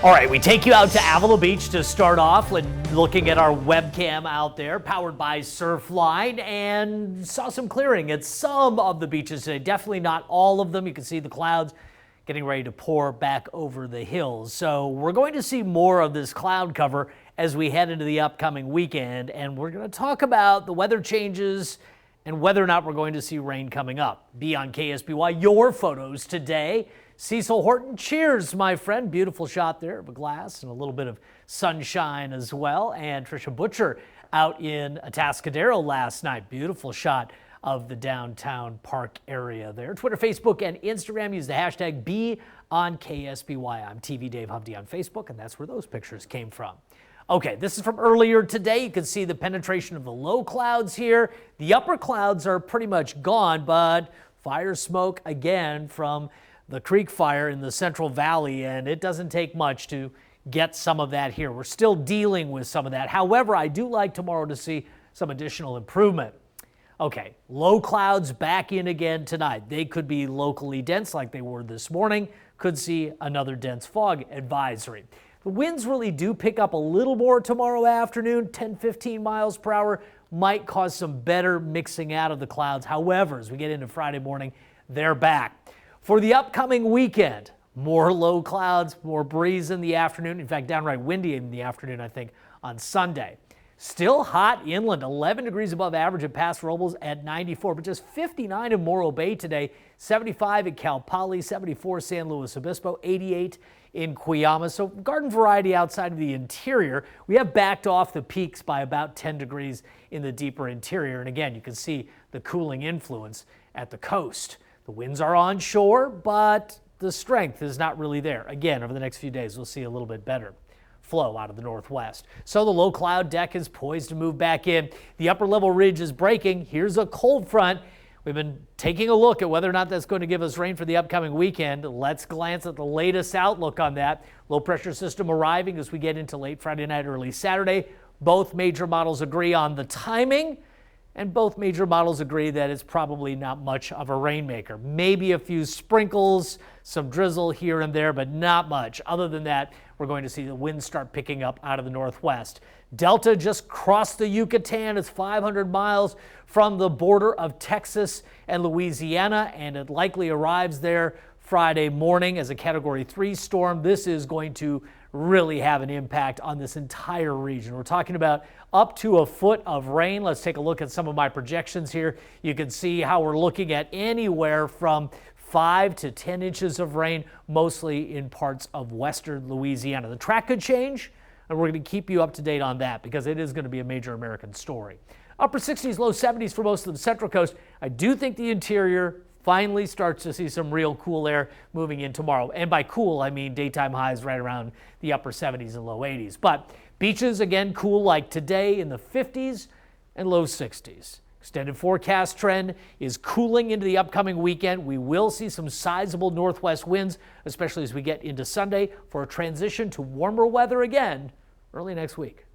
All right, we take you out to Avila Beach to start off when looking at our webcam out there, powered by Surfline, and saw some clearing at some of the beaches today. Definitely not all of them. You can see the clouds getting ready to pour back over the hills. So we're going to see more of this cloud cover as we head into the upcoming weekend, and we're going to talk about the weather changes and whether or not we're going to see rain coming up. Be on KSBY, your photos today. Cecil Horton, cheers, my friend. Beautiful shot there of a glass and a little bit of sunshine as well. And Trisha Butcher out in Atascadero last night. Beautiful shot of the downtown park area there. Twitter, Facebook, and Instagram. Use the hashtag #BeOnKSBY. I'm TV Dave Hovde on Facebook, and that's where those pictures came from. Okay, this is from earlier today. You can see the penetration of the low clouds here. The upper clouds are pretty much gone, but fire smoke again from the Creek Fire in the Central Valley, and it doesn't take much to get some of that here. We're still dealing with some of that. However, I do like tomorrow to see some additional improvement. Okay, low clouds back in again tonight. They could be locally dense like they were this morning. Could see another dense fog advisory. The winds really do pick up a little more tomorrow afternoon. 10-15 miles per hour might cause some better mixing out of the clouds. However, as we get into Friday morning, they're back. For the upcoming weekend, more low clouds, more breeze in the afternoon. In fact, downright windy in the afternoon, I think, on Sunday. Still hot inland, 11 degrees above average at Paso Robles at 94, but just 59 in Morro Bay today, 75 at Cal Poly, 74 San Luis Obispo, 88 in Cuyama. So garden variety outside of the interior. We have backed off the peaks by about 10 degrees in the deeper interior. And again, you can see the cooling influence at the coast. The winds are onshore, but the strength is not really there. Again, over the next few days, we'll see a little bit better flow out of the northwest. So the low cloud deck is poised to move back in. The upper level ridge is breaking. Here's a cold front. We've been taking a look at whether or not that's going to give us rain for the upcoming weekend. Let's glance at the latest outlook on that. Low pressure system arriving as we get into late Friday night, early Saturday. Both major models agree on the timing, and both major models agree that it's probably not much of a rainmaker. Maybe a few sprinkles, some drizzle here and there, but not much. Other than that, we're going to see the winds start picking up out of the northwest. Delta just crossed the Yucatan. It's 500 miles from the border of Texas and Louisiana, and it likely arrives there Friday morning as a Category 3 storm. This is going to really have an impact on this entire region. We're talking about up to a foot of rain. Let's take a look at some of my projections here. You can see how we're looking at anywhere from 5 to 10 inches of rain, mostly in parts of western Louisiana. The track could change, and we're going to keep you up to date on that because it is going to be a major American story. Upper 60s, low 70s for most of the Central Coast. I do think the interior finally starts to see some real cool air moving in tomorrow. And by cool, I mean daytime highs right around the upper 70s and low 80s. But beaches, again, cool like today in the 50s and low 60s. Extended forecast trend is cooling into the upcoming weekend. We will see some sizable northwest winds, especially as we get into Sunday, for a transition to warmer weather again early next week.